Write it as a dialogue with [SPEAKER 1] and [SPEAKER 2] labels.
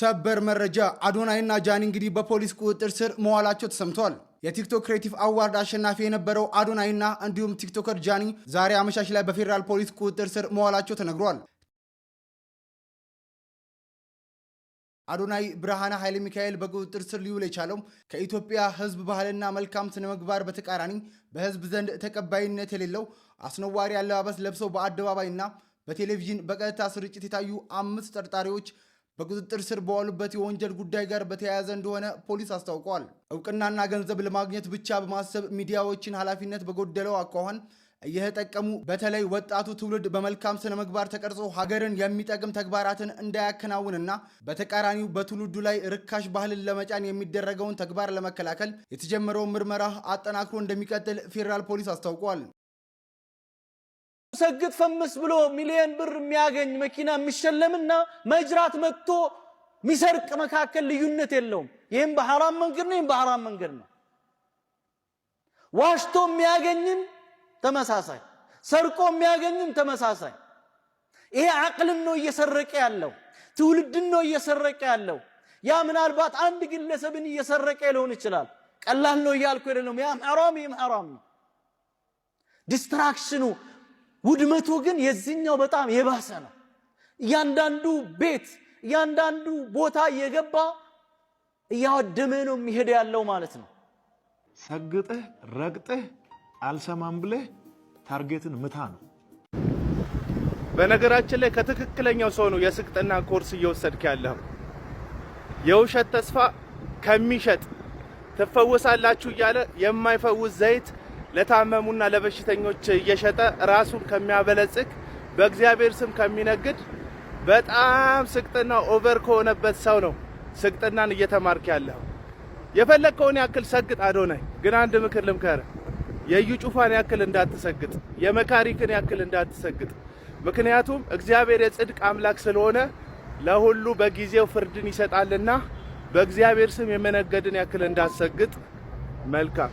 [SPEAKER 1] ሰበር መረጃ አዶናይና ጃኒ እንግዲህ በፖሊስ ቁጥጥር ስር መዋላቸው ተሰምቷል። የቲክቶክ ክሬቲቭ አዋርድ አሸናፊ የነበረው አዶናይና እንዲሁም ቲክቶከር ጃኒ ዛሬ አመሻሽ ላይ በፌደራል ፖሊስ ቁጥጥር ስር መዋላቸው ተነግሯል። አዶናይ ብርሃነ ኃይለ ሚካኤል በቁጥጥር ስር ሊውል የቻለው ከኢትዮጵያ ሕዝብ ባህልና መልካም ስነ ምግባር በተቃራኒ በሕዝብ ዘንድ ተቀባይነት የሌለው አስነዋሪ አለባበስ ለብሰው በአደባባይና በቴሌቪዥን በቀጥታ ስርጭት የታዩ 5 ተጠርጣሪዎች በቁጥጥር ስር በዋሉበት የወንጀል ጉዳይ ጋር በተያያዘ እንደሆነ ፖሊስ አስታውቋል። እውቅናና ገንዘብ ለማግኘት ብቻ በማሰብ ሚዲያዎችን ኃላፊነት በጎደለው አኳኋን እየተጠቀሙ በተለይ ወጣቱ ትውልድ በመልካም ስነ ምግባር ተቀርጾ ሀገርን የሚጠቅም ተግባራትን እንዳያከናውንና በተቃራኒው በትውልዱ ላይ ርካሽ ባህልን ለመጫን የሚደረገውን ተግባር ለመከላከል የተጀመረውን ምርመራ አጠናክሮ እንደሚቀጥል ፌደራል ፖሊስ አስታውቋል።
[SPEAKER 2] ሰግጥ ፈምስ ብሎ ሚሊዮን ብር የሚያገኝ መኪና የሚሸለምና መጅራት መጥቶ ሚሰርቅ መካከል ልዩነት የለውም። ይሄም በሐራም መንገድ ነው፣ ይሄም በሐራም መንገድ ነው። ዋሽቶ የሚያገኝም ተመሳሳይ፣ ሰርቆ የሚያገኝም ተመሳሳይ። ይሄ አቅልን ነው እየሰረቀ ያለው፣ ትውልድን ነው እየሰረቀ ያለው። ያ ምናልባት አንድ ግለሰብን እየሰረቀ ሊሆን ይችላል። ቀላል ነው እያልኩ አይደለም። ያም ሐራም ነው። ዲስትራክሽኑ ውድመቱ ግን የዚህኛው በጣም የባሰ ነው። እያንዳንዱ ቤት እያንዳንዱ ቦታ እየገባ እያወደመ ነው የሚሄድ ያለው ማለት ነው።
[SPEAKER 3] ሰግጠህ ረግጠህ አልሰማም ብለህ ታርጌትን ምታ ነው።
[SPEAKER 4] በነገራችን ላይ ከትክክለኛው ሰው ነው የስቅጥና ኮርስ እየወሰድክ ያለው። የውሸት ተስፋ ከሚሸጥ ትፈወሳላችሁ እያለ የማይፈውስ ዘይት ለታመሙና ለበሽተኞች እየሸጠ ራሱን ከሚያበለጽግ በእግዚአብሔር ስም ከሚነግድ በጣም ስቅጥና ኦቨር ከሆነበት ሰው ነው ስቅጥናን እየተማርክ ያለው። የፈለከውን ያክል ሰግጥ አዶናይ፣ ግን አንድ ምክር ልምከር። የዩ ጩፋን ያክል እንዳትሰግጥ፣ የመካሪክን ያክል እንዳትሰግጥ። ምክንያቱም እግዚአብሔር የጽድቅ አምላክ ስለሆነ ለሁሉ በጊዜው ፍርድን ይሰጣልና በእግዚአብሔር ስም የመነገድን ያክል እንዳትሰግጥ። መልካም